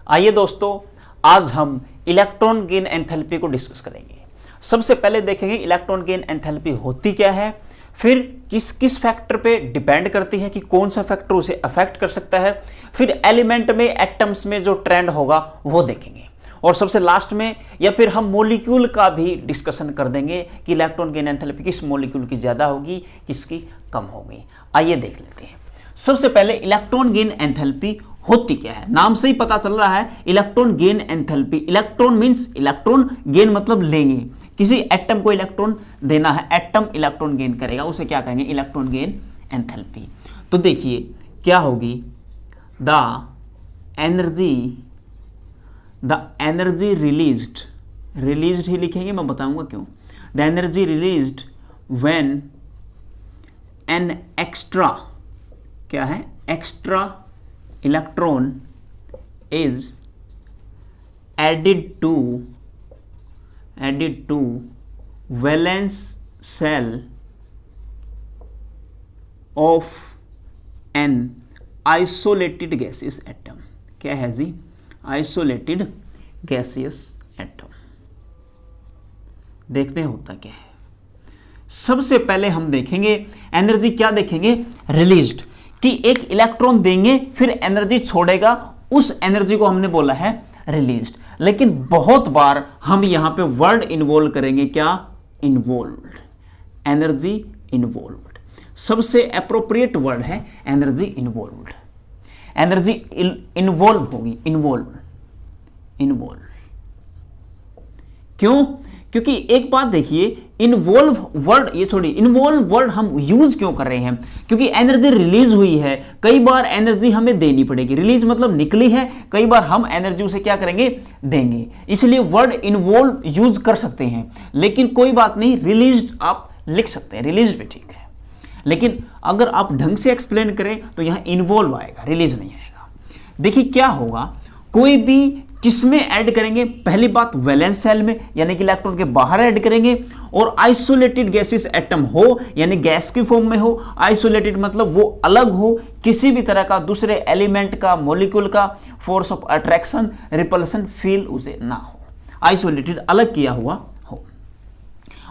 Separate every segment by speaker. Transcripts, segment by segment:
Speaker 1: आइए दोस्तों, आज हम इलेक्ट्रॉन गेन एंथैल्पी को डिस्कस करेंगे। सबसे पहले देखेंगे इलेक्ट्रॉन गेन एंथैल्पी होती क्या है, फिर किस किस फैक्टर पे डिपेंड करती है कि कौन सा फैक्टर उसे अफेक्ट कर सकता है, फिर एलिमेंट में एटम्स में जो ट्रेंड होगा वो देखेंगे, और सबसे लास्ट में या फिर हम मॉलिक्यूल का भी डिस्कशन कर देंगे कि इलेक्ट्रॉन गेन एंथैल्पी किस मॉलिक्यूल की ज्यादा होगी, किसकी कम होगी। आइए देख लेते हैं। सबसे पहले इलेक्ट्रॉन गेन एंथैल्पी होती क्या है। नाम से ही पता चल रहा है electron gain enthalpy. Electron means electron gain मतलब लेंगे, किसी एटम को इलेक्ट्रॉन देना है, एटम इलेक्ट्रॉन गेन करेगा, उसे क्या कहेंगे, इलेक्ट्रॉन गेन एंथैल्पी। तो देखिए क्या होगी, द एनर्जी रिलीज्ड ही लिखेंगे, मैं बताऊंगा क्यों। The energy released when an extra, क्या है, extra electron is added to valence shell of an isolated gaseous atom. क्या है जी, आइसोलेटेड गैसियस एटम। देखते हैं होता क्या है। सबसे पहले हम देखेंगे एनर्जी, क्या देखेंगे, रिलीज्ड, कि एक इलेक्ट्रॉन देंगे फिर एनर्जी छोड़ेगा, उस एनर्जी को हमने बोला है रिलीज्ड। लेकिन बहुत बार हम यहां पे वर्ड इन्वॉल्व करेंगे, क्या, इन्वॉल्व्ड, एनर्जी इन्वॉल्व्ड। सबसे एप्रोप्रिएट वर्ड है एनर्जी इन्वॉल्व्ड। एनर्जी इन्वॉल्व होगी, इन्वॉल्व। क्यों? क्योंकि एक बात देखिए, इन्वॉल्व वर्ड, ये छोड़िए, इन्वॉल्व वर्ड हम यूज क्यों कर रहे हैं, क्योंकि एनर्जी रिलीज हुई है, कई बार एनर्जी हमें देनी पड़ेगी। रिलीज मतलब निकली है, कई बार हम एनर्जी उसे क्या करेंगे, देंगे, इसलिए वर्ड इन्वॉल्व यूज कर सकते हैं। लेकिन कोई बात नहीं, रिलीज्ड आप लिख सकते हैं, रिलीज भी ठीक है। लेकिन अगर आप ढंग से एक्सप्लेन करें तो यहां इन्वॉल्व आएगा, रिलीज नहीं आएगा। देखिए क्या होगा, कोई भी किसमें ऐड करेंगे, पहली बात वैलेंस सेल में, यानी कि इलेक्ट्रॉन के बाहर ऐड करेंगे, और आइसोलेटेड गैसेस एटम हो, यानी गैस की फॉर्म में हो। आइसोलेटेड मतलब वो अलग हो, किसी भी तरह का दूसरे एलिमेंट का, मॉलिक्यूल का force of attraction, repulsion feel उसे ना हो, आइसोलेटेड, अलग किया हुआ हो।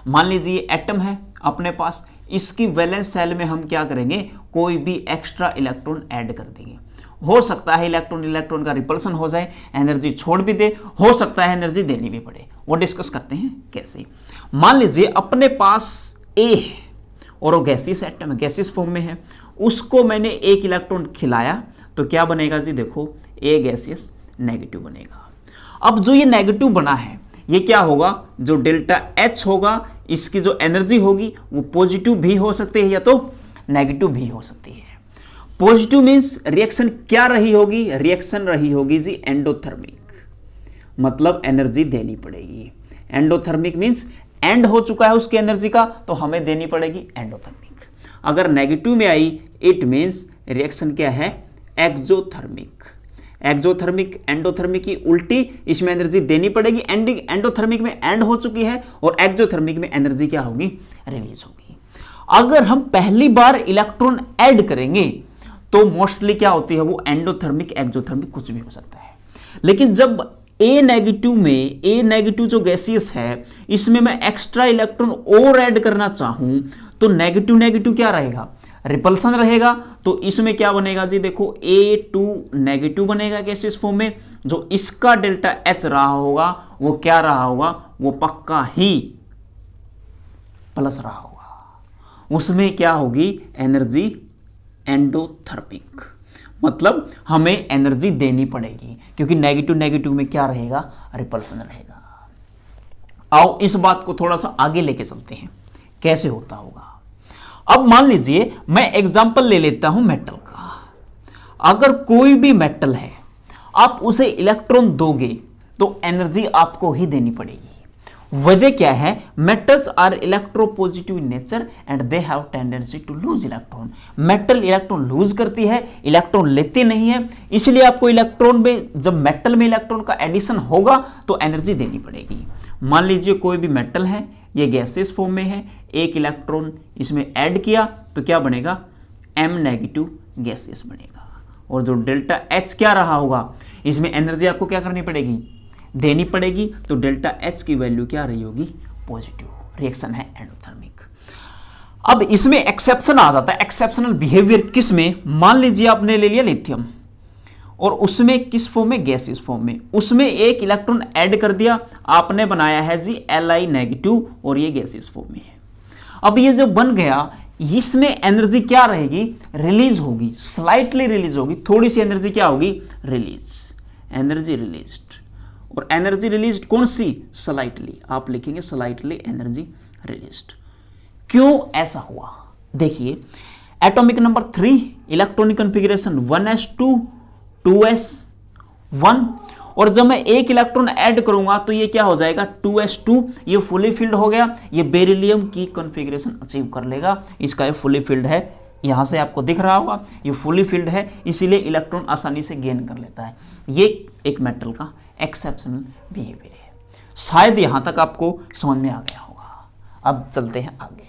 Speaker 1: मान लीजिए एटम है अपने पास, इसकी वैलेंस सेल में हम क्या करेंगे, कोई भी एक्स्ट्रा इलेक्ट्रॉन ऐड कर देंगे। हो सकता है इलेक्ट्रॉन का रिपल्सन हो जाए, एनर्जी छोड़ भी दे, हो सकता है एनर्जी देनी भी पड़े, वो डिस्कस करते हैं कैसे। मान लीजिए अपने पास ए है और वो गैसियस एटम है, गैसियस फॉर्म में है, उसको मैंने एक इलेक्ट्रॉन खिलाया तो क्या बनेगा जी, देखो ए गैसियस नेगेटिव बनेगा। अब जो ये नेगेटिव बना है, ये क्या होगा, जो डेल्टा एच होगा, इसकी जो एनर्जी होगी वो पॉजिटिव भी हो सकती है या तो नेगेटिव भी हो सकती है। पॉजिटिव मींस रिएक्शन क्या रही होगी, रिएक्शन रही होगी जी एंडोथर्मिक, मतलब एनर्जी देनी पड़ेगी। एंडोथर्मिक मींस एंड हो चुका है उसकी एनर्जी का, तो हमें देनी पड़ेगी एंडोथर्मिक। अगर नेगेटिव में आई, इट मींस रिएक्शन क्या है, एक्सोथर्मिक। एक्सोथर्मिक एंडोथर्मिक की उल्टी, इसमें एनर्जी देनी पड़ेगी, एंडोथर्मिक में एंड हो चुकी है, और एक्सोथर्मिक में एनर्जी क्या होगी, रिलीज होगी। अगर हम पहली बार इलेक्ट्रॉन ऐड करेंगे तो मोस्टली क्या होती है, वो एंडोथर्मिक, एक्सोथर्मिक कुछ भी हो सकता है। लेकिन जब ए नेगेटिव जो गैसियस है, इसमें मैं एक्स्ट्रा इलेक्ट्रॉन और ऐड करना चाहूं तो नेगेटिव क्या रहेगा, रिपल्सन रहेगा। तो इसमें क्या बनेगा जी, देखो A2 नेगेटिव बनेगा गैसियस फॉर्म में, जो इसका डेल्टा एच रहा होगा वो क्या रहा होगा, वो पक्का ही प्लस रहा होगा। उसमें क्या होगी, एनर्जी एंडोथर्मिक, मतलब हमें एनर्जी देनी पड़ेगी, क्योंकि नेगेटिव में क्या रहेगा, रिपल्सन रहेगा। आओ इस बात को थोड़ा सा आगे लेके चलते हैं, कैसे होता होगा। अब मान लीजिए मैं एग्जांपल ले लेता हूं मेटल का। अगर कोई भी मेटल है, आप उसे इलेक्ट्रॉन दोगे तो एनर्जी आपको ही देनी पड़ेगी। वजह क्या है, metals are electropositive in nature and they have tendency to lose electron. Metal electron lose करती है, इलेक्ट्रॉन लेती नहीं है, इसलिए आपको इलेक्ट्रॉन में, जब मेटल में इलेक्ट्रॉन का एडिशन होगा तो एनर्जी देनी पड़ेगी। मान लीजिए कोई भी मेटल है, ये गैसेस फॉर्म में है, एक इलेक्ट्रॉन इसमें ऐड किया तो क्या बनेगा, M नेगेटिव गैसेस बनेगा। और जो डेल्टा एच क्या रहा होगा, इसमें एनर्जी आपको क्या करनी पड़ेगी, देनी पड़ेगी, तो डेल्टा एच की वैल्यू क्या रही होगी, पॉजिटिव। रिएक्शन है एंडोथर्मिक। अब इसमें एक्सेप्शन आ जाता है, एक्सेप्शनल बिहेवियर किस में, मान लीजिए आपने ले लिया लिथियम और उसमें किस फॉर्म में, गैसियस फॉर्म में, उसमें एक इलेक्ट्रॉन ऐड कर दिया, आपने बनाया है जी Li नेगेटिव और ये गैसियस फॉर्म में है। अब ये जो बन गया, इसमें एनर्जी क्या रहेगी, रिलीज होगी, स्लाइटली रिलीज होगी, थोड़ी सी एनर्जी क्या होगी, रिलीज, एनर्जी रिलीज्ड। और एनर्जी रिलीज्ड कौन सी, स्लाइटली, आप लिखेंगे स्लाइटली एनर्जी रिलीज्ड। क्यों ऐसा हुआ, देखिए atomic number 3, electronic configuration 1s2 2s1, और जब मैं एक इलेक्ट्रॉन ऐड करूंगा तो ये क्या हो जाएगा 2s2, ये फुली फिल्ड हो गया, ये बेरिलियम की कॉन्फ़िगरेशन अचीव कर लेगा। इसका ये फुली फिल्ड है, यहां से आपको दिख रहा होगा ये फुली फिल्ड है, इसीलिए इलेक्ट्रॉन आसानी से गेन कर लेता है। ये एक मेटल का एक्सेप्शनल बिहेवियर है। शायद यहां तक आपको समझ में आ गया होगा। अब चलते हैं आगे।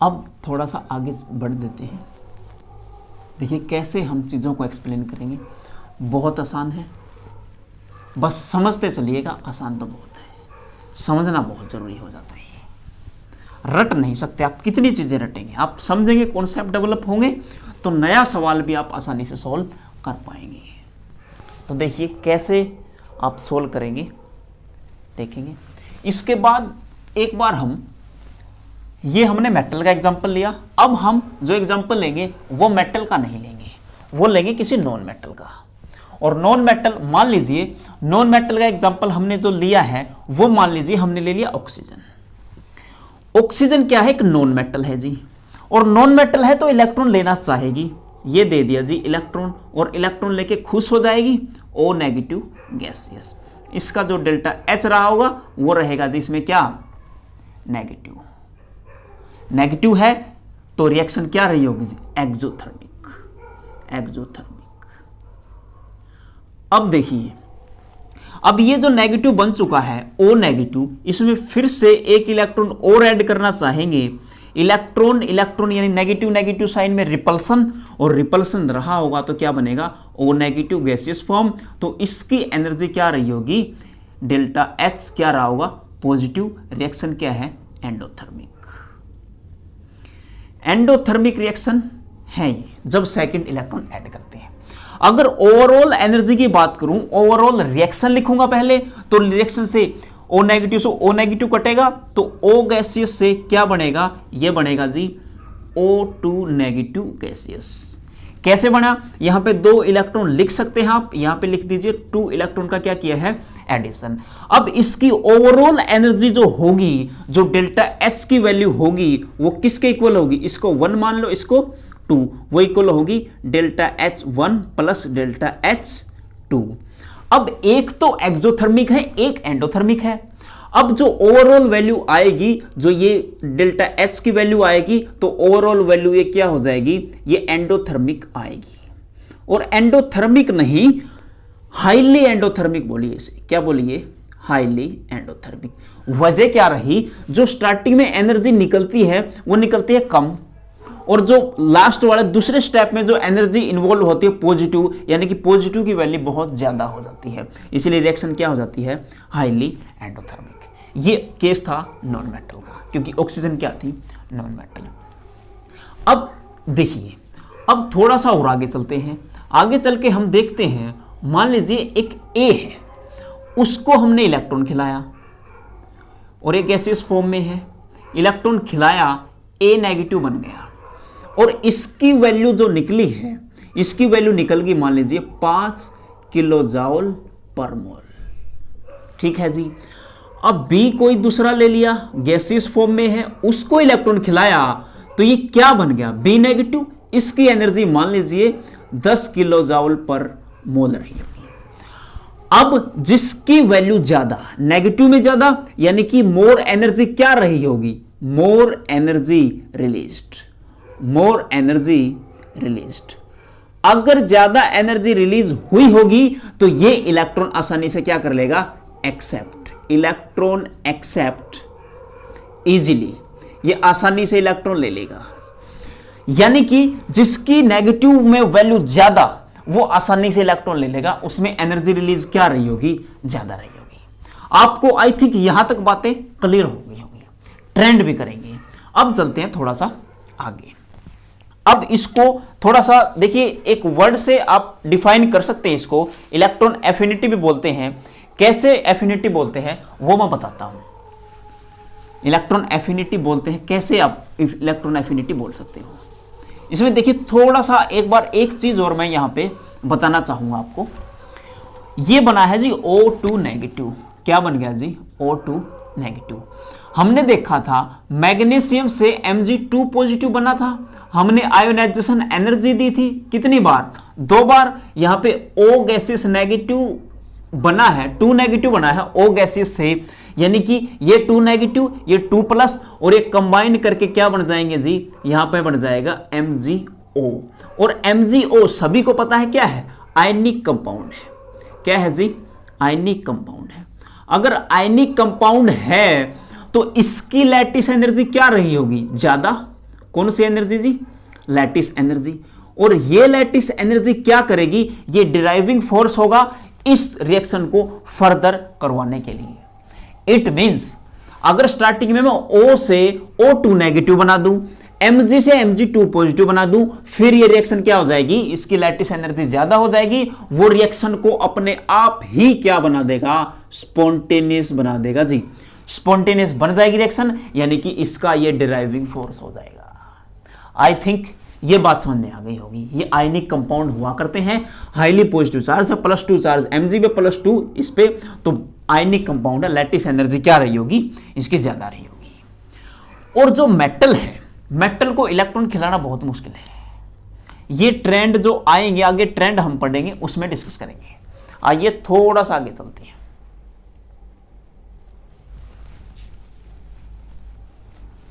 Speaker 1: अब थोड़ा सा आगे बढ़ देते हैं, देखिए कैसे हम चीज़ों को एक्सप्लेन करेंगे। बहुत आसान है, बस समझते चलिएगा। आसान तो बहुत है, समझना बहुत ज़रूरी हो जाता है। रट नहीं सकते आप, कितनी चीज़ें रटेंगे, आप समझेंगे, कॉन्सेप्ट डेवलप होंगे तो नया सवाल भी आप आसानी से सॉल्व कर पाएंगे। तो देखिए कैसे आप सॉल्व करेंगे, देखेंगे। इसके बाद एक बार ये हमने मेटल का एग्जाम्पल लिया, अब हम जो एग्जाम्पल लेंगे वो मेटल का नहीं लेंगे, वो लेंगे किसी नॉन मेटल का। और नॉन मेटल, मान लीजिए नॉन मेटल का एग्जाम्पल हमने जो लिया है वो मान लीजिए हमने ले लिया ऑक्सीजन। ऑक्सीजन क्या है, एक नॉन मेटल है जी, और नॉन मेटल है तो इलेक्ट्रॉन लेना चाहेगी, ये दे दिया जी इलेक्ट्रॉन, और इलेक्ट्रॉन लेके खुश हो जाएगी, O नेगेटिव गैसियस। इसका जो डेल्टा H रहा होगा वो रहेगा जी इसमें क्या, नेगेटिव। नेगेटिव है तो रिएक्शन क्या रही होगी जी, एक्सोथर्मिक, एक्सोथर्मिक। अब देखिए, अब ये जो नेगेटिव बन चुका है O नेगेटिव, इसमें फिर से एक इलेक्ट्रॉन और ऐड करना चाहेंगे। इलेक्ट्रॉन इलेक्ट्रॉन यानी नेगेटिव नेगेटिव साइन में रिपल्सन, और रिपल्सन रहा होगा तो क्या बनेगा, O नेगेटिव गैसियस फॉर्म। तो इसकी एनर्जी क्या रही होगी, डेल्टा H क्या रहा होगा, पॉजिटिव। रिएक्शन क्या है, एंडोथर्मिक। एंडोथर्मिक रिएक्शन है ये, जब सेकंड इलेक्ट्रॉन ऐड करते हैं। अगर ओवरऑल एनर्जी की बात करूं, ओवरऑल रिएक्शन लिखूंगा पहले, तो रिएक्शन से O नेगेटिव से O नेगेटिव कटेगा तो O गैसियस से क्या बनेगा, ये बनेगा जी O2 नेगेटिव गैसियस। कैसे बना, यहां पे 2 इलेक्ट्रॉन लिख सकते हैं आप, यहां पे लिख दीजिए 2 इलेक्ट्रॉन का क्या किया है, एडिशन। अब इसकी ओवरऑल एनर्जी जो होगी, जो डेल्टा H की वैल्यू होगी, वो किसके इक्वल होगी, इसको 1 मान लो, इसको 2, वो इक्वल होगी delta H1 plus delta H2। अब एक तो एक्सोथर्मिक है, एक एंडोथर्मिक है। अब जो ओवरऑल वैल्यू आएगी, जो ये डेल्टा H की वैल्यू आएगी, तो ओवरऑल वैल्यू ये क्या हो जाएगी, ये एंडोथर्मिक आएगी। और एंडोथर्मिक नहीं, हाईली एंडोथर्मिक बोलिए इसे, क्या बोलिए, हाईली एंडोथर्मिक। वजह क्या रही, जो स्टार्टिंग में एनर्जी निकलती है वो निकलती है कम, और जो लास्ट वाले दूसरे स्टेप में जो एनर्जी इन्वॉल्व होती है पॉजिटिव, यानी कि पॉजिटिव की वैल्यू बहुत ज्यादा हो जाती है, इसीलिए रिएक्शन क्या हो जाती है, हाईली एंडोथर्मिक। ये केस था नॉन मेटल का, क्योंकि ऑक्सीजन क्या थी, नॉन मेटल। अब देखिए, अब थोड़ा सा और आगे चलते हैं। आगे चल के हम देखते हैं, मान लीजिए एक A है, उसको हमने इलेक्ट्रॉन खिलाया और एक गैसियस फॉर्म में है, इलेक्ट्रॉन खिलाया, A नेगेटिव बन गया, और इसकी वैल्यू जो निकली है, इसकी वैल्यू निकल गई मान लीजिए 5 किलो जूल पर मोल। ठीक है जी। अब B कोई दूसरा ले लिया, गैसियस फॉर्म में है, उसको इलेक्ट्रॉन खिलाया, तो ये क्या बन गया, B नेगेटिव। इसकी एनर्जी मान लीजिए 10 किलो जूल पर मोल रही होगी। अब जिसकी वैल्यू ज्यादा, नेगेटिव में ज्यादा, यानी कि मोर एनर्जी क्या रही होगी, more energy released, more energy released. अगर ज्यादा एनर्जी रिलीज हुई होगी तो ये इलेक्ट्रॉन आसानी से क्या कर लेगा, एक्सेप्ट, इलेक्ट्रॉन एक्सेप्ट इजीली, ये आसानी से इलेक्ट्रॉन ले लेगा। यानी कि जिसकी नेगेटिव में वैल्यू ज्यादा, वो आसानी से इलेक्ट्रॉन ले लेगा, उसमें एनर्जी रिलीज क्या रही होगी, ज्यादा रही होगी। आपको आई थिंक यहां तक बातें क्लियर हो गई होगी, ट्रेंड भी करेंगे। अब चलते हैं थोड़ा सा आगे। अब इसको थोड़ा सा देखिए, एक वर्ड से आप डिफाइन कर सकते हैं इसको, इलेक्ट्रॉन एफिनिटी भी बोलते हैं। कैसे एफिनिटी बोलते हैं वो मैं बताता हूं। इलेक्ट्रॉन एफिनिटी बोलते हैं, कैसे आप इलेक्ट्रॉन एफिनिटी बोल सकते हो। इसमें देखिए थोड़ा सा एक बार एक चीज और मैं यहां पे बताना चाहूंगा आपको। ये बना है जी O2 नेगेटिव। क्या बन गया जी, O2 नेगेटिव। हमने देखा था मैग्नीशियम से Mg2 पॉजिटिव बना था, हमने आयोनाइजेशन एनर्जी दी थी, कितनी बार, 2 बार। यहां पे O गैसेस नेगेटिव बना है, 2 नेगेटिव बना है O गैसेस से, यानी कि ये 2 नेगेटिव, ये 2 प्लस, और ये कंबाइन करके क्या बन जाएंगे जी, यहां पे बन जाएगा MgO। और MgO सभी को पता है क्या है, आयनिक कंपाउंड है। क्या है जी, आयनिक कंपाउंड है। अगर आयनिक कंपाउंड है तो इसकी लैटिस एनर्जी क्या रही होगी, ज्यादा। कौन सी एनर्जी जी, लैटिस एनर्जी। और ये लैटिस एनर्जी क्या करेगी, ये डिराइविंग फोर्स होगा इस रिएक्शन को फर्दर करवाने के लिए। इट मींस अगर स्टार्टिंग में मैं O से O2 नेगेटिव बना दूं, Mg से Mg2 पॉजिटिव बना दूं, फिर ये रिएक्शन क्या हो जाएगी, इसकी लैटिस एनर्जी ज्यादा हो जाएगी, वो रिएक्शन को अपने आप ही क्या बना देगा, स्पॉन्टेनियस बना देगा जी। स्पॉन्टेनियस बन जाएगी रिएक्शन, यानी कि इसका ये डिराइविंग फोर्स हो जाएगा। आई थिंक ये बात समझ में आ गई होगी। ये आयनिक कंपाउंड हुआ करते हैं, हाईली पॉजिटिव चार्ज है, +2 चार्ज Mg पे +2 इस पे, तो आयनिक कंपाउंड है, लैटिस एनर्जी क्या रही होगी, इसकी ज्यादा रही होगी। और जो मेटल है, मेटल को इलेक्ट्रॉन खिलाना बहुत मुश्किल है। ये ट्रेंड जो आएंगे आगे, ट्रेंड हम पढ़ेंगे उसमें डिस्कस करेंगे। आइए थोड़ा सा आगे चलते हैं।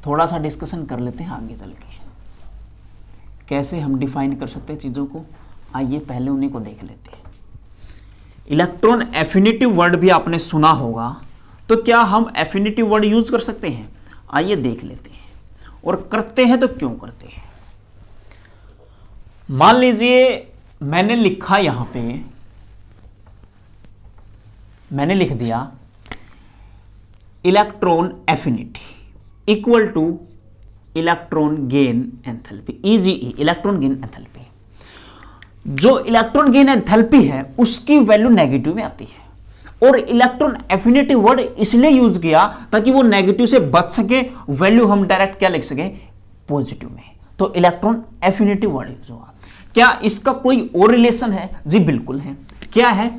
Speaker 1: थोड़ा सा डिस्कशन कर लेते हैं आगे चल के, कैसे हम डिफाइन कर सकते हैं चीजों को। आइए पहले उन्हीं को देख लेते हैं। इलेक्ट्रॉन एफिनिटी वर्ड भी आपने सुना होगा, तो क्या हम एफिनिटी वर्ड यूज कर सकते हैं, आइए देख लेते हैं। और करते हैं तो क्यों करते हैं। मान लीजिए मैंने लिखा, यहां पे मैंने लिख दिया electron affinity equal two electron gain enthalpy, EGE, electron gain enthalpy. जो इलेक्ट्रॉन गेन एंथैल्पी है उसकी वैल्यू नेगेटिव में आती है, और इलेक्ट्रॉन एफिनिटी वर्ड इसलिए यूज किया ताकि वो नेगेटिव से बच सके, वैल्यू हम डायरेक्ट क्या लिख सके, पॉजिटिव में। तो इलेक्ट्रॉन एफिनिटी वर्ड यूज हुआ। क्या इसका कोई और रिलेशन है जी, बिल्कुल है। क्या है,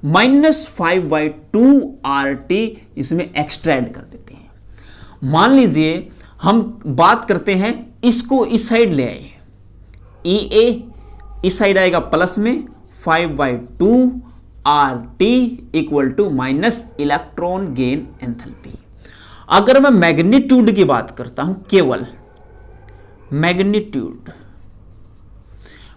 Speaker 1: -5/2 RT इसमें एक्स्ट्रा ऐड कर देते हैं। मान लीजिए हम बात करते हैं, इसको इस साइड ले आए, EA इस साइड आएगा प्लस में, 5/2 RT equal to minus electron gain enthalpy. अगर मैं मैग्नीट्यूड की बात करता हूं, केवल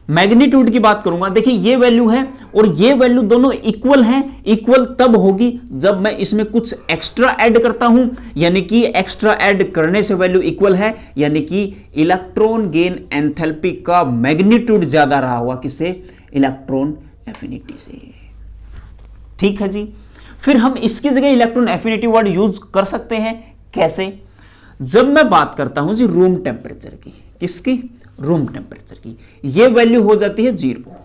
Speaker 1: मैग्नीट्यूड की बात करूंगा, देखिए ये वैल्यू है और ये वैल्यू दोनों इक्वल हैं। इक्वल तब होगी जब मैं इसमें कुछ एक्स्ट्रा ऐड करता हूं, यानी कि एक्स्ट्रा ऐड करने से वैल्यू इक्वल है, यानी कि इलेक्ट्रॉन गेन एंथैल्पी का मैग्नीट्यूड ज्यादा रहा हुआ किससे, इलेक्ट्रॉन एफिनिटी से। ठीक है जी। फिर हम इसकी जगह इलेक्ट्रॉन एफिनिटी वर्ड यूज कर सकते हैं। कैसे, जब मैं बात करता हूं जी रूम टेम्परेचर की, किसकी, रूम टेम्परेचर की, ये वैल्यू हो जाती है 0।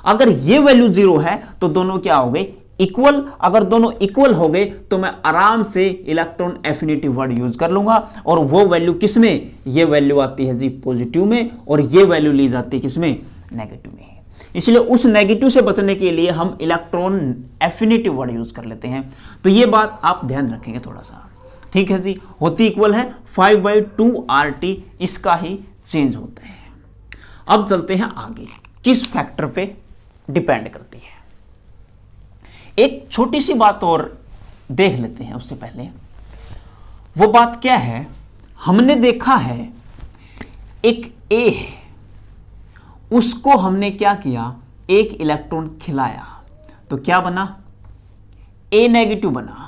Speaker 1: अगर ये वैल्यू 0 है तो दोनों क्या हो गए, इक्वल। अगर दोनों इक्वल हो गए तो मैं आराम से इलेक्ट्रॉन एफिनिटी वर्ड यूज कर लूंगा, और वो वैल्यू किसमें, ये वैल्यू आती है जी पॉजिटिव में, और ये वैल्यू ली जाती है किसमें, नेगेटिव में। इसलिए उस नेगेटिव से बचने के लिए हम इलेक्ट्रॉन एफिनिटी वर्ड यूज कर लेते हैं। तो ये बात आप ध्यान रखेंगे थोड़ा सा। ठीक है जी, होती इक्वल है, 5/2 RT इसका ही चेंज होता है। अब चलते हैं आगे, किस फैक्टर पे डिपेंड करती है। एक छोटी सी बात और देख लेते हैं उससे पहले। वो बात क्या है, हमने देखा है एक A है, उसको हमने क्या किया, एक इलेक्ट्रॉन खिलाया, तो क्या बना, A नेगेटिव बना।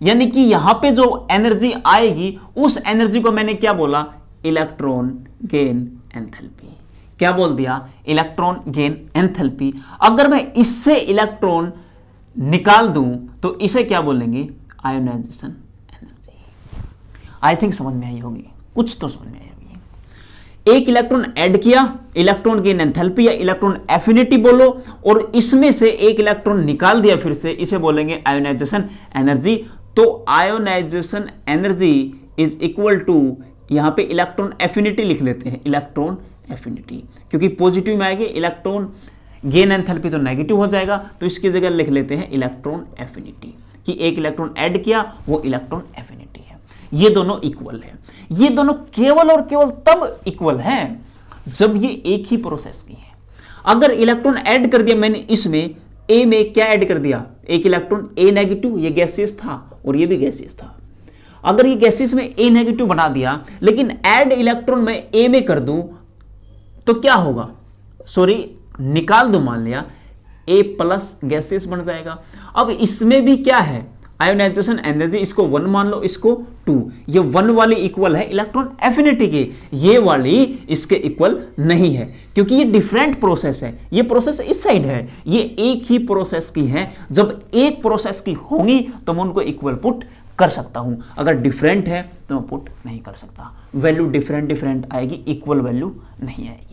Speaker 1: यानी कि यहां पे जो एनर्जी आएगी उस एनर्जी को मैंने क्या बोला, इलेक्ट्रॉन गेन एंथैल्पी। क्या बोल दिया, इलेक्ट्रॉन गेन एंथैल्पी। अगर मैं इससे इलेक्ट्रॉन निकाल दूं तो इसे क्या बोलेंगे, आयोनाइजेशन एनर्जी। आई थिंक समझ में आई होगी, कुछ तो समझ में आई होगी। एक इलेक्ट्रॉन ऐड किया, इलेक्ट्रॉन गेन एंथैल्पी या इलेक्ट्रॉन एफिनिटी बोलो, और इसमें से एक इलेक्ट्रॉन निकाल दिया फिर से, इसे बोलेंगे आयोनाइजेशन एनर्जी। तो ionisation energy is equal to, यहां पे इलेक्ट्रॉन एफिनिटी लिख लेते हैं, इलेक्ट्रॉन एफिनिटी, क्योंकि पॉजिटिव में आएगी, इलेक्ट्रॉन गेन एंथैल्पी तो नेगेटिव हो जाएगा, तो इसकी जगह लिख लेते हैं इलेक्ट्रॉन एफिनिटी, कि एक इलेक्ट्रॉन ऐड किया वो इलेक्ट्रॉन एफिनिटी है। ये दोनों इक्वल है। ये दोनों केवल और केवल तब इक्वल हैं जब ये एक ही प्रोसेस की है। अगर इलेक्ट्रॉन ऐड कर दिया मैंने इसमें, ए में क्या ऐड कर दिया, एक इलेक्ट्रॉन ए नेगेटिव, ये गैसियस था और ये भी गैसियस था। अगर ये गैसियस में ए नेगेटिव बना दिया, लेकिन ऐड इलेक्ट्रॉन मैं ए में कर दूं तो क्या होगा, सॉरी निकाल दो, मान लिया ए प्लस गैसियस बन जाएगा। अब इसमें भी क्या है, आयोनाइजेशन एनर्जी, इसको 1 मान लो, इसको 2। ये 1 वाली इक्वल है इलेक्ट्रॉन एफिनिटी की, ये वाली इसके इक्वल नहीं है, क्योंकि ये डिफरेंट प्रोसेस है। ये प्रोसेस इस साइड है, ये एक ही प्रोसेस की है। जब एक प्रोसेस की होंगी तो मैं उनको इक्वल पुट कर सकता हूं, अगर डिफरेंट है तो मैं पुट नहीं कर सकता। वैल्यू डिफरेंट आएगी, इक्वल वैल्यू नहीं आएगी।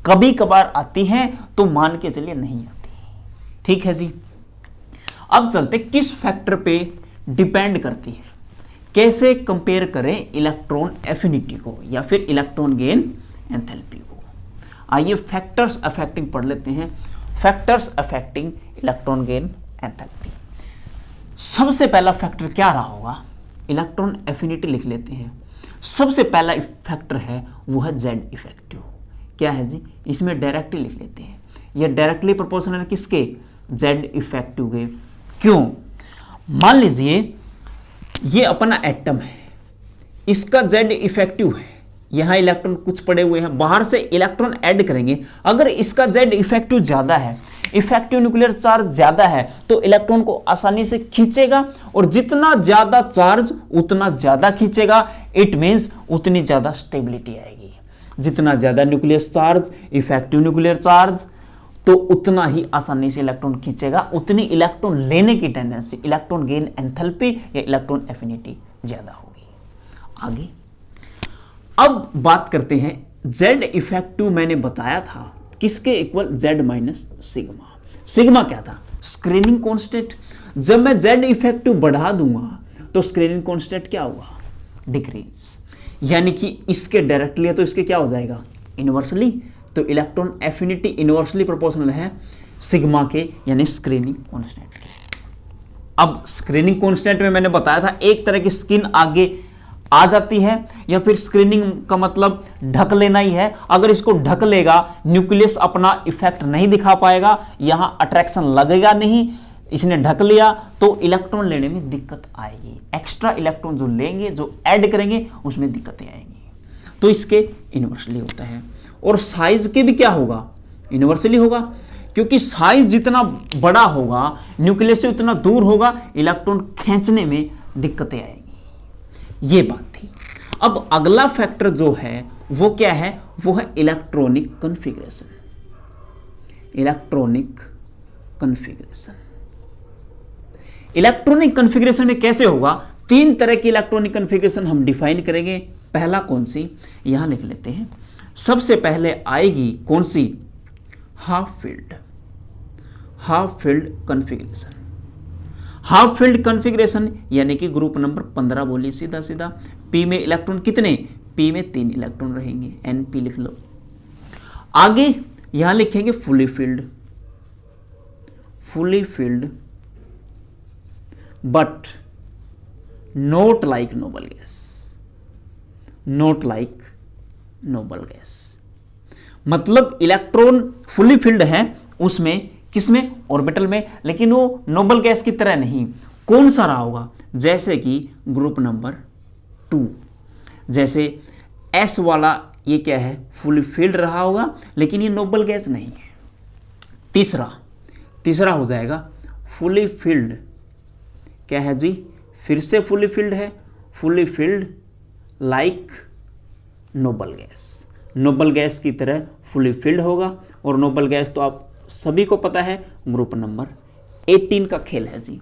Speaker 1: कभी कभार आती है तो मान के चलिए नहीं आती। ठीक है जी। अब चलते किस फैक्टर पे डिपेंड करती है, कैसे कंपेयर करें इलेक्ट्रॉन एफिनिटी को या फिर इलेक्ट्रॉन गेन एंथैल्पी को। आइए फैक्टर्स अफेक्टिंग पढ़ लेते हैं। Factors affecting electron gain enthalpy. सबसे पहला फैक्टर क्या रहा होगा, इलेक्ट्रॉन एफिनिटी लिख लेते हैं। सबसे पहला फैक्टर है वो है जेड इफेक्टिव। क्या है जी, इसमें डायरेक्टली लिख लेते हैं, यह डायरेक्टली प्रोपोर्शनल है किसके, जेड इफेक्टिव के। क्यों, मान लीजिए ये अपना एटम है, इसका जेड इफेक्टिव है, यहां इलेक्ट्रॉन कुछ पड़े हुए हैं, बाहर से इलेक्ट्रॉन ऐड करेंगे। अगर इसका जेड इफेक्टिव ज्यादा है, इफेक्टिव न्यूक्लियर चार्ज ज्यादा है, तो इलेक्ट्रॉन को आसानी से खींचेगा, और जितना ज्यादा चार्ज उतना ज्यादा खींचेगा। इट मींस उतनी ज्यादा स्टेबिलिटी आएगी। जितना ज्यादा nuclear charge, effective nuclear charge, तो उतना ही आसानी से इलेक्ट्रॉन खींचेगा, उतनी इलेक्ट्रॉन लेने की टेंडेंसी, इलेक्ट्रॉन गेन एंथैल्पी या इलेक्ट्रॉन एफिनिटी ज्यादा होगी। आगे अब बात करते हैं, जेड इफेक्टिव मैंने बताया था किसके equal, Z minus sigma. Sigma क्या था, स्क्रीनिंग कांस्टेंट। जब मैं जेड इफेक्टिव बढ़ा दूंगा तो स्क्रीनिंग कांस्टेंट क्या होगा, डिक्रीज। यानी कि इसके डायरेक्टली है तो इसके क्या हो जाएगा, इनवर्सली। तो इलेक्ट्रॉन एफिनिटी इनवर्सली प्रोपोर्शनल है सिग्मा के, यानी स्क्रीनिंग कांस्टेंट के। अब स्क्रीनिंग कांस्टेंट में मैंने बताया था एक तरह की स्किन आगे आ जाती है, या फिर स्क्रीनिंग का मतलब ढक लेना ही है। अगर इसको ढक लेगा, न्यूक्लियस अपना इफेक्ट नहीं दिखा पाएगा, यहां अट्रैक्शन लगेगा नहीं, इसने ढक लिया तो इलेक्ट्रॉन लेने में दिक्कत आएगी। एक्स्ट्रा इलेक्ट्रॉन जो लेंगे, जो ऐड करेंगे, उसमें दिक्कतें आएंगी। तो इसके इनवर्सली होता है। और साइज के भी क्या होगा, इनवर्सली होगा, क्योंकि साइज जितना बड़ा होगा, न्यूक्लियस से उतना दूर होगा, इलेक्ट्रॉन खींचने में दिक्कतें आएंगी। ये बात थी। अब अगला फैक्टर जो है वो क्या है, वो है electronic configuration. Electronic configuration, electronic configuration में कैसे होगा, 3 तरह की इलेक्ट्रॉनिक कॉन्फ़िगरेशन हम डिफाइन करेंगे। पहला कौन सी, यहां लिख लेते हैं। सबसे पहले आएगी कौन सी, half field. Half field configuration. Half field configuration यानी कि ग्रुप नंबर 15 बोलिए सीधा सीधा। पी में इलेक्ट्रॉन कितने, पी में 3 इलेक्ट्रॉन रहेंगे, NP लिख लो। आगे यहां लिखेंगे fully field. Fully field but not like noble gas. Not like noble gas मतलब इलेक्ट्रॉन फुली फील्ड है उसमें, किसमें, ऑर्बिटल में, लेकिन वो नोबल गैस की तरह नहीं। कौन सा रहा होगा, जैसे कि ग्रुप नंबर 2, जैसे S वाला ये क्या है, फुली फील्ड रहा होगा, लेकिन ये नोबल गैस नहीं है। तीसरा हो जाएगा फुली फील्ड, क्या है जी, फिर से फुली फिल्ड है, fully filled like noble gas, noble gas की तरह फुली फिल्ड होगा। और नोबल गैस तो आप सभी को पता है ग्रुप नंबर 18 का खेल है जी।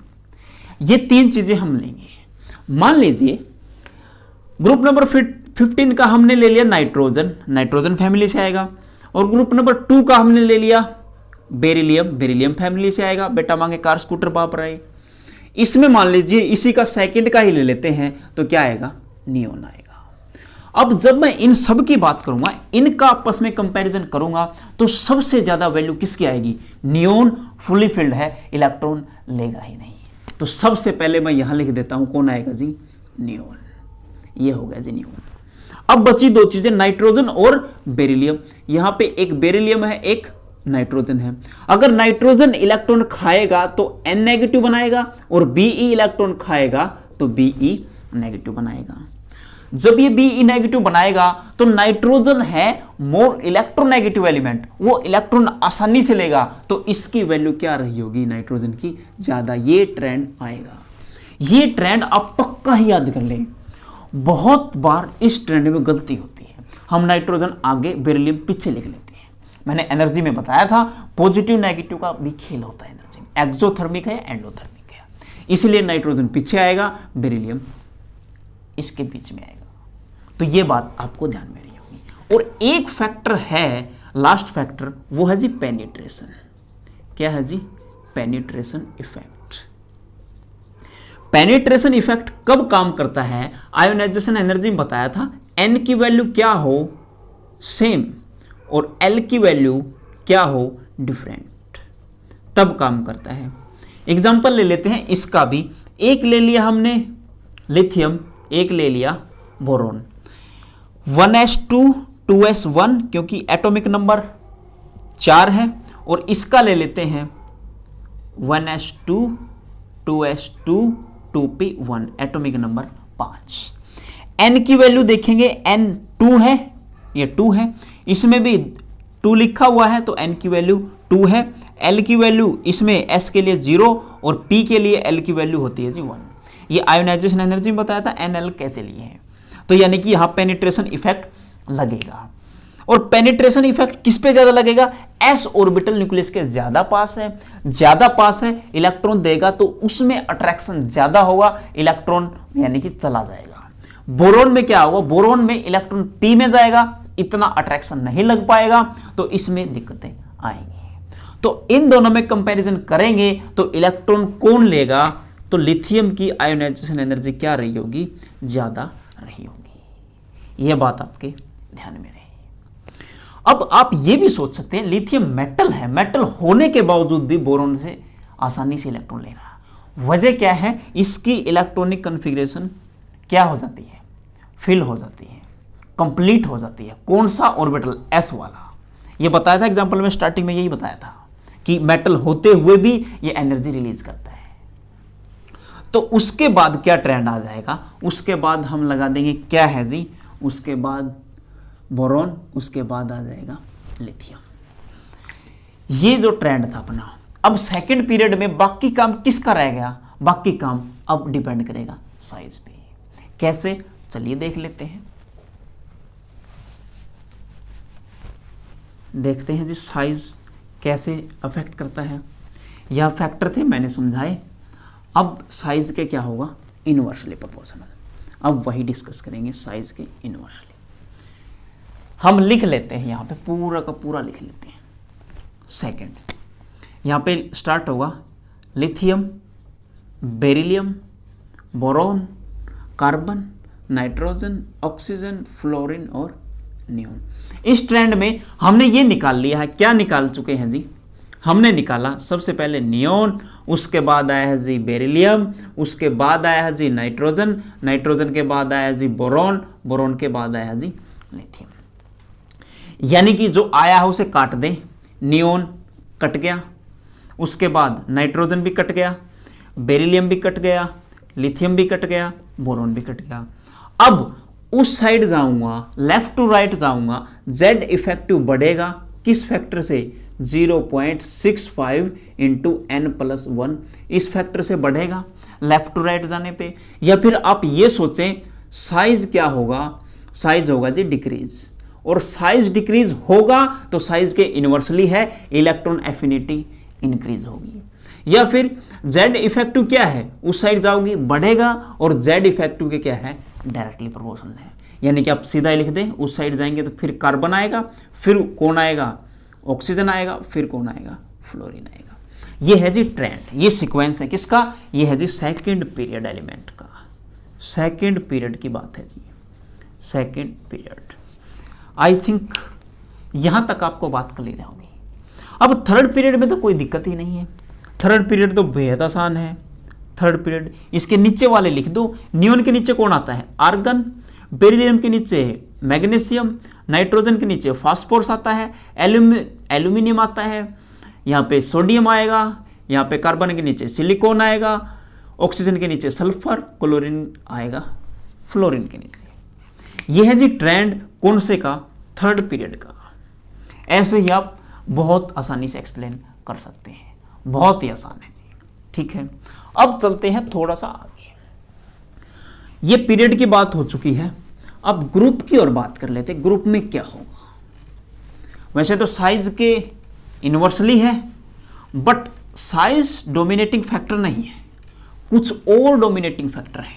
Speaker 1: ये 3 चीजें हम लेंगे। मान लीजिए ग्रुप नंबर 15 का हमने ले लिया नाइट्रोजन, नाइट्रोजन फैमिली से आएगा। और ग्रुप नंबर 2 का हमने ले लिया बेरिलियम, बेरिलियम फैमिली से आएगा। बेटा मांगे कार स्कूटर बाप रहे। इसमें मान लीजिए इसी का सेकंड का ही ले लेते हैं तो क्या आएगा, नियोन आएगा। अब जब मैं इन सब की बात करूंगा, इनका आपस में कंपैरिजन करूंगा तो सबसे ज्यादा वैल्यू किसकी आएगी, नियोन फुली फिल्ड है, इलेक्ट्रॉन लेगा ही नहीं। तो सबसे पहले मैं यहां लिख देता हूं कौन आएगा जी, नियोन। ये हो गया जी नियोन। अब बची 2 चीजें, नाइट्रोजन और बेरिलियम। यहां पे एक बेरिलियम है, एक नाइट्रोजन है। अगर नाइट्रोजन इलेक्ट्रॉन खाएगा तो N नेगेटिव बनाएगा और Be इलेक्ट्रॉन खाएगा तो Be नेगेटिव बनाएगा। जब ये Be नेगेटिव बनाएगा तो नाइट्रोजन है मोर इलेक्ट्रोनेगेटिव एलिमेंट, वो इलेक्ट्रॉन आसानी से लेगा, तो इसकी वैल्यू क्या रही होगी, नाइट्रोजन की ज्यादा। ये ट्रेंड आएगा। ये ट्रेंड आप पक्का ही याद कर लें। बहुत बार इस ट्रेंड में गलती होती है, हम नाइट्रोजन आगे बेरिलियम पीछे लिख लेते हैं। मैंने एनर्जी में बताया था पॉजिटिव नेगेटिव का भी खेल होता है एनर्जी में, एक्सोथर्मिक है या एंडोथर्मिक है। इसलिए नाइट्रोजन पीछे आएगा, बेरिलियम इसके बीच में आएगा। तो ये बात आपको ध्यान में रही होगी। और एक फैक्टर है, लास्ट फैक्टर, वो है जी पेनिट्रेशन। क्या है जी, पेनिट्रेशन इफेक्ट। पेनिट्रेशन इफेक्ट कब काम करता है, आयोनाइजेशन एनर्जी में बताया था N की वैल्यू क्या हो, सेम, और L की वैल्यू क्या हो, डिफरेंट, तब काम करता है। एग्जांपल ले लेते हैं इसका भी। एक ले लिया हमने लिथियम, एक ले लिया बोरोन, 1s2 2s1 क्योंकि एटॉमिक नंबर 4 है। और इसका ले लेते हैं 1s2 2s2 2p1 atomic number 5। N की वैल्यू देखेंगे, N 2 है, ये 2 है, इसमें भी 2 लिखा हुआ है तो N की वैल्यू 2 है। L की वैल्यू इसमें S के लिए 0 और P के लिए L की वैल्यू होती है जी 1। ये आयोनाइजेशन एनर्जी में बताया था NL कैसे लिए हैं। तो यानी कि यहां पेनिट्रेशन इफेक्ट लगेगा। और पेनिट्रेशन इफेक्ट किस पे ज्यादा लगेगा, S ऑर्बिटल न्यूक्लियस के ज्यादा पास है, इलेक्ट्रॉन देगा तो उसमें अट्रैक्शन ज्यादा होगा, इलेक्ट्रॉन यानी कि चला जाएगा। बोरोन में क्या होगा, बोरोन में इलेक्ट्रॉन P में जाएगा, इतना अट्रैक्शन नहीं लग पाएगा, तो इसमें दिक्कतें आएंगी। तो इन दोनों में कंपैरिजन करेंगे तो इलेक्ट्रॉन कौन लेगा, तो लिथियम की आयोनाइजेशन एनर्जी क्या रही होगी, ज्यादा रही होगी। यह बात आपके ध्यान में रहे। अब आप यह भी सोच सकते हैं लिथियम मेटल है, मेटल होने के बावजूद भी बोरोन से आसानी से इलेक्ट्रॉन ले रहा। वजह क्या है, इसकी इलेक्ट्रॉनिक कॉन्फ़िगरेशन क्या हो जाती है, फिल हो जाती है, कंप्लीट हो जाती है। कौन सा ऑर्बिटल, S वाला। ये बताया था एग्जांपल में, स्टार्टिंग में यही बताया था कि मेटल होते हुए भी ये एनर्जी रिलीज करता है। तो उसके बाद क्या ट्रेंड आ जाएगा, उसके बाद हम लगा देंगे क्या है जी, उसके बाद बोरोन, उसके बाद आ जाएगा लिथियम। ये जो ट्रेंड था अपना। अब सेकंड पीरियड में बाकी काम किसका रह गया, बाकी काम अब डिपेंड करेगा साइज पे। कैसे, चलिए देख लेते हैं। देखते हैं जी साइज कैसे अफेक्ट करता है। यह फैक्टर थे मैंने समझाए। अब साइज के क्या होगा, इनवर्सली प्रोपोर्शनल। अब वही डिस्कस करेंगे साइज के इनवर्सली। हम लिख लेते हैं यहाँ पे, पूरा का पूरा लिख लेते हैं। सेकंड यहाँ पे स्टार्ट होगा lithium, beryllium, boron, carbon, nitrogen, oxygen, fluorine और नियोन। इस ट्रेंड में हमने ये निकाल लिया है, क्या निकाल चुके हैं जी, हमने निकाला सबसे पहले नियोन, उसके बाद आया है जी बेरिलियम, उसके बाद आया है जी नाइट्रोजन, नाइट्रोजन के बाद आया है जी बोरोन, बोरोन के बाद आया है जी लिथियम। यानी कि जो आया है उसे काट दें, नियोन कट गया, उसके बाद नाइट्रोजन भी कट गया, बेरिलियम भी कट गया, लिथियम भी कट गया, बोरोन भी कट गया। अब उस साइड जाऊंगा, लेफ्ट टू राइट जाऊंगा, Z इफेक्टिव बढ़ेगा किस फैक्टर से, 0.65 × N+1 इस फैक्टर से बढ़ेगा। लेफ्ट टू राइट जाने पे। या फिर आप ये सोचें साइज क्या होगा, साइज होगा जी डिक्रीज, और साइज डिक्रीज होगा तो साइज के इनवर्सली है, इलेक्ट्रॉन एफिनिटी इंक्रीज होगी। या फिर जेड इफेक्टिव क्या है, उस साइड जाओगी बढ़ेगा, और जेड इफेक्टिव के क्या है, डायरेक्टली प्रोपोर्शनल है। यानी कि आप सीधा ही लिख दें, उस साइड जाएंगे तो फिर कार्बन आएगा, फिर कौन आएगा, ऑक्सीजन आएगा, फिर कौन आएगा, फ्लोरीन आएगा। ये है जी ट्रेंड, ये सीक्वेंस है किसका, ये है जी सेकंड पीरियड एलिमेंट का। सेकंड पीरियड की बात है जी, सेकंड पीरियड। आई थिंक यहां तक आपको बात क्लियर होगी। अब थर्ड पीरियड में तो कोई दिक्कत ही नहीं है, थर्ड पीरियड तो बेहद आसान है। थर्ड पीरियड इसके नीचे वाले लिख दो, नियोन के नीचे कौन आता है, आर्गन, बेरिलियम के नीचे मैग्नीशियम, नाइट्रोजन के नीचे फास्फोरस आता है, एल्यूमिनियम आता है, यहाँ पे सोडियम आएगा, यहाँ पे कार्बन के नीचे सिलिकॉन आएगा, ऑक्सीजन के नीचे सल्फर, क्लोरीन आएगा फ्लोरीन के नीचे। यह है जी ट्रेंड कौन से का, थर्ड पीरियड का। ऐसे ही आप बहुत आसानी से एक्सप्लेन कर सकते हैं, बहुत ही आसान है जी। ठीक है, अब चलते हैं थोड़ा सा आगे। ये पीरियड की बात हो चुकी है, अब ग्रुप की ओर बात कर लेते। ग्रुप में क्या होगा, वैसे तो साइज के इनवर्सली है, बट साइज डोमिनेटिंग फैक्टर नहीं है, कुछ और डोमिनेटिंग फैक्टर है।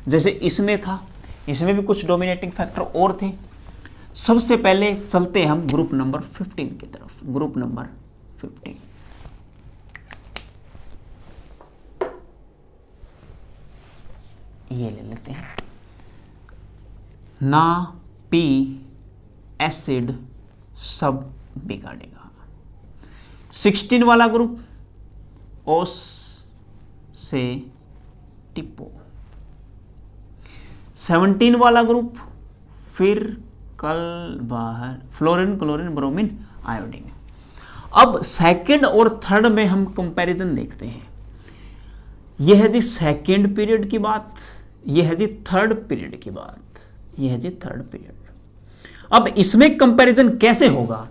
Speaker 1: जैसे इसमें था, इसमें भी कुछ डोमिनेटिंग फैक्टर और थे। सबसे पहले चलते हैं हम ग्रुप नंबर 15 की तरफ। ग्रुप नंबर 15, ये ले लेते हैं ना, पी एसिड सब बिगाड़ेगा। 16 वाला ग्रुप ओस से टिपो, 17 वाला ग्रुप फिर कल बाहर, फ्लोरीन, क्लोरीन, ब्रोमीन, आयोडीन। अब सेकंड और थर्ड में हम कंपैरिजन देखते हैं। यह है जी सेकंड पीरियड की बात, यह है जी थर्ड पीरियड की बात, यह है जी थर्ड पीरियड। अब इसमें कंपैरिजन कैसे होगा,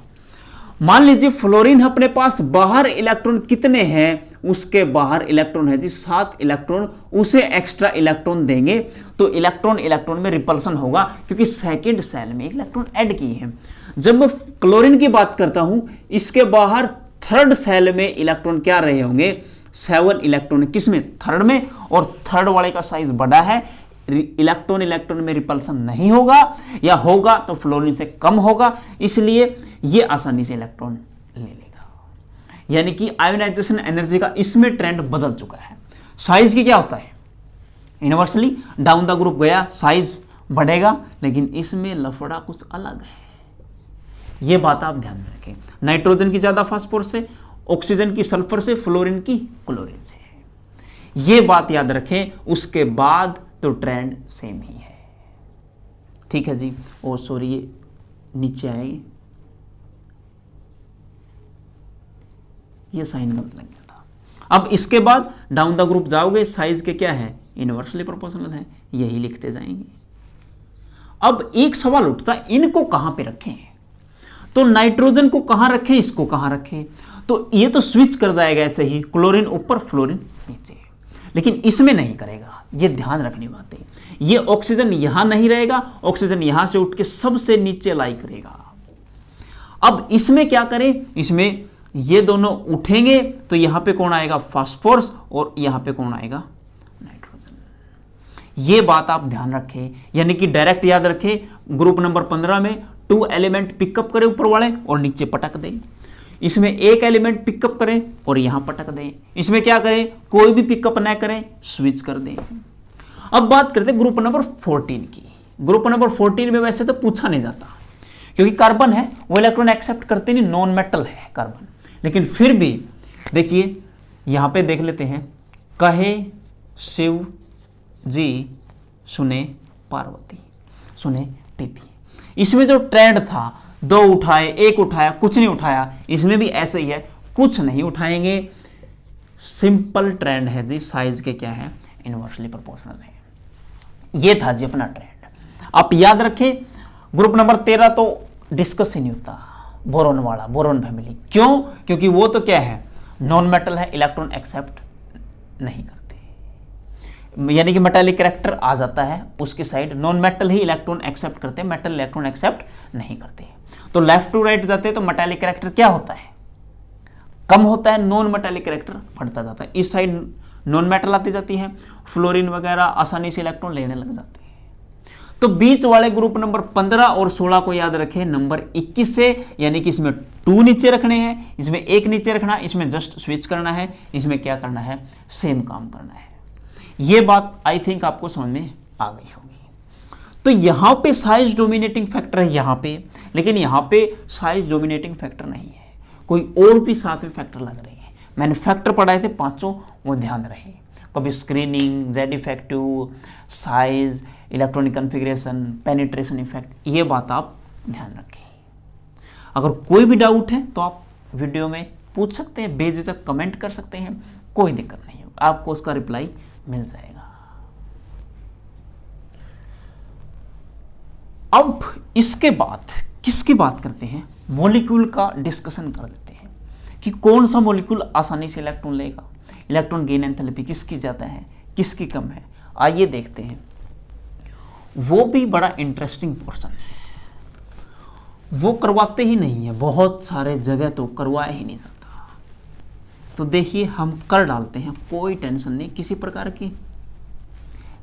Speaker 1: मान लीजिए फ्लोरीन अपने पास बाहर इलेक्ट्रॉन कितने हैं, उसके बाहर इलेक्ट्रॉन है जी 7 इलेक्ट्रॉन, उसे एक्स्ट्रा इलेक्ट्रॉन देंगे तो इलेक्ट्रॉन इलेक्ट्रॉन में रिपल्सन होगा, क्योंकि सेकंड सेल में इलेक्ट्रॉन ऐड किए हैं। जब मैं क्लोरीन की बात करता हूं, इसके बाहर थर्ड सेल में इलेक्ट्रॉन क्या रहे होंगे, 7 इलेक्ट्रॉन, किसमें, थर्ड में, और थर्ड वाले का साइज बड़ा है, इलेक्ट्रॉन इलेक्ट्रॉन में रिपल्सन नहीं होगा, या होगा तो फ्लोरीन से कम होगा, इसलिए ये आसानी से इलेक्ट्रॉन ले लेगा। यानी कि आयोनाइजेशन एनर्जी का इसमें ट्रेंड बदल चुका है। साइज की क्या होता है, यूनिवर्सली डाउन द ग्रुप गया साइज बढ़ेगा, लेकिन इसमें लफड़ा कुछ अलग है। यह बात आप ध्यान में रखें, नाइट्रोजन की ज्यादा फास्फोरस से, ऑक्सीजन की सल्फर से, फ्लोरीन की क्लोरीन से, यह बात याद रखें। उसके बाद तो ट्रेंड सेम ही है। ठीक है जी, ओ सॉरी ये नीचे आएगी, ये साइन गलत लग गया था। अब इसके बाद डाउन द ग्रुप जाओगे, साइज के क्या है, इनवर्सली प्रोपोर्शनल है, यही लिखते जाएंगे। अब एक सवाल उठता है, इनको कहां पे रखें, तो नाइट्रोजन को कहां रखें, इसको कहां रखें, तो ये तो स्विच कर जाएगा ऐसे ही, क्लोरीन ऊपर फ्लोरीन नीचे, लेकिन इसमें नहीं करेगा। ये ध्यान रखनी बात है, ये ऑक्सीजन यहां नहीं रहेगा, ऑक्सीजन यहां से उठ के सबसे नीचे लाई करेगा। अब इसमें क्या करें, इसमें ये दोनों उठेंगे तो यहां पे कौन आएगा, फास्फोरस, और यहां पे कौन आएगा, नाइट्रोजन। ये बात आप ध्यान रखें, यानी कि डायरेक्ट याद रखें, ग्रुप नंबर 15 में 2 एलिमेंट पिकअप करें ऊपर वाले और नीचे पटक दें, इसमें एक एलिमेंट पिकअप करें और यहां पटक दें, इसमें क्या करें, कोई भी पिकअप ना करें, स्विच कर दें। अब बात करते हैं ग्रुप नंबर 14 की। ग्रुप नंबर 14 में वैसे तो पूछा नहीं जाता, क्योंकि कार्बन है वो इलेक्ट्रॉन एक्सेप्ट करते नहीं, नॉन मेटल है कार्बन, लेकिन फिर भी देखिए यहां पे देख लेते हैं, कहे शिव जी सुने पार्वती, सुने पीपी। इसमें जो ट्रेंड था, 2 उठाए, 1 उठाया, कुछ नहीं उठाया, इसमें भी ऐसे ही है, कुछ नहीं उठाएंगे। सिंपल ट्रेंड है जी, साइज के क्या है, इनवर्सली प्रोपोर्शनल है। ये था जी अपना ट्रेंड। आप याद रखें, ग्रुप नंबर 13 तो डिस्कस ही नहीं होता, बोरोन वाला, बोरोन फैमिली। क्यों, क्योंकि वो तो क्या है, नॉन मेटल है, इलेक्ट्रॉन एक्सेप्ट नहीं करते। यानी कि मेटालिक कैरेक्टर आ जाता है उसकी साइड। नॉन मेटल ही इलेक्ट्रॉन एक्सेप्ट करते हैं, मेटल इलेक्ट्रॉन एक्सेप्ट नहीं करते हैं। तो लेफ्ट टू राइट जाते हैं तो मेटालिक कैरेक्टर क्या होता है, कम होता है, नॉन मेटालिक कैरेक्टर बढ़ता जाता है। इस साइड नॉन मेटल आती जाती है, फ्लोरीन वगैरह आसानी से इलेक्ट्रॉन लेने लग जाते हैं। तो बीच वाले ग्रुप नंबर 15 और 16 को याद रखें नंबर 21 से, यानी कि इसमें 2 नीचे रखने हैं, इसमें 1 नीचे रखना, इसमें जस्ट स्विच करना है, इसमें क्या करना है, सेम काम करना है। ये बात आई थिंक आपको समझ में आ गई होगी। तो यहां पे साइज डोमिनेटिंग फैक्टर है यहां पे, लेकिन यहां पे साइज डोमिनेटिंग फैक्टर नहीं है, कोई और भी साथ में फैक्टर लग रहे हैं। मैंने फैक्टर पढ़ाए थे 5, वो ध्यान रहे, कभी screening, Z effective, size, electronic configuration, penetration effect, ये बात आप ध्यान रखें। अगर कोई भी डाउट है तो आप वीडियो में पूछ सकते हैं, बेझिझक कमेंट कर सकते हैं, कोई दिक्कत नहीं होगा, आपको उसका रिप्लाई मिल जाएगा। अब इसके बाद किसकी बात करते हैं, मॉलिक्यूल का डिस्कशन कर लेते हैं कि कौन सा मॉलिक्यूल आसानी से इलेक्ट्रॉन लेगा, इलेक्ट्रॉन गेन एंथैल्पी किसकी ज़्यादा है, किसकी कम है। आइए देखते हैं, वो भी बड़ा इंटरेस्टिंग पोर्शन है, वो करवाते ही नहीं है, बहुत सारे जगह तो करवाया ही नहीं जाता। तो देखिए हम कर डालते हैं, कोई टेंशन नहीं किसी प्रकार की,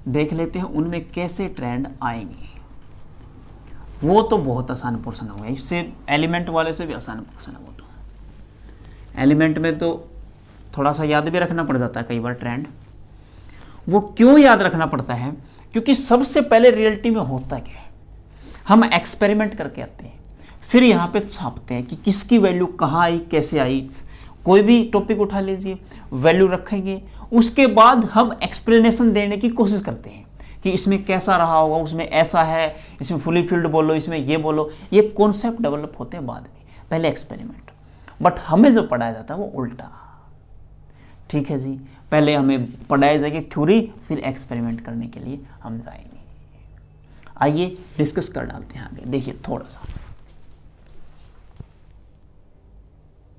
Speaker 1: देख लेते हैं उनमें कैसे ट्रेंड आएंगे। वो तो बहुत आसान पोर्शन होगा, इससे एलिमेंट वाले से भी आसान पोर्शन है। वो तो एलिमेंट में तो थोड़ा सा याद भी रखना पड़ जाता है कई बार ट्रेंड। वो क्यों याद रखना पड़ता है, क्योंकि सबसे पहले रियलिटी में होता क्या है, हम एक्सपेरिमेंट करके आते हैं, फिर यहाँ पे छापते हैं कि किसकी वैल्यू कहाँ आई, कैसे आई। कोई भी टॉपिक उठा लीजिए, वैल्यू रखेंगे, उसके बाद हम एक्सप्लेनेशन देने की कोशिश करते हैं कि इसमें कैसा रहा होगा, उसमें ऐसा है, इसमें फुली फील्ड बोलो, इसमें ये बोलो। ये कॉन्सेप्ट डेवलप होते हैं बाद में, पहले एक्सपेरिमेंट। बट हमें जो पढ़ाया जाता है वो उल्टा, ठीक है जी, पहले हमें पढ़ाया जाएगी थ्योरी, फिर एक्सपेरिमेंट करने के लिए हम जाएंगे। आइए डिस्कस कर डालते हैं आगे, देखिए थोड़ा सा।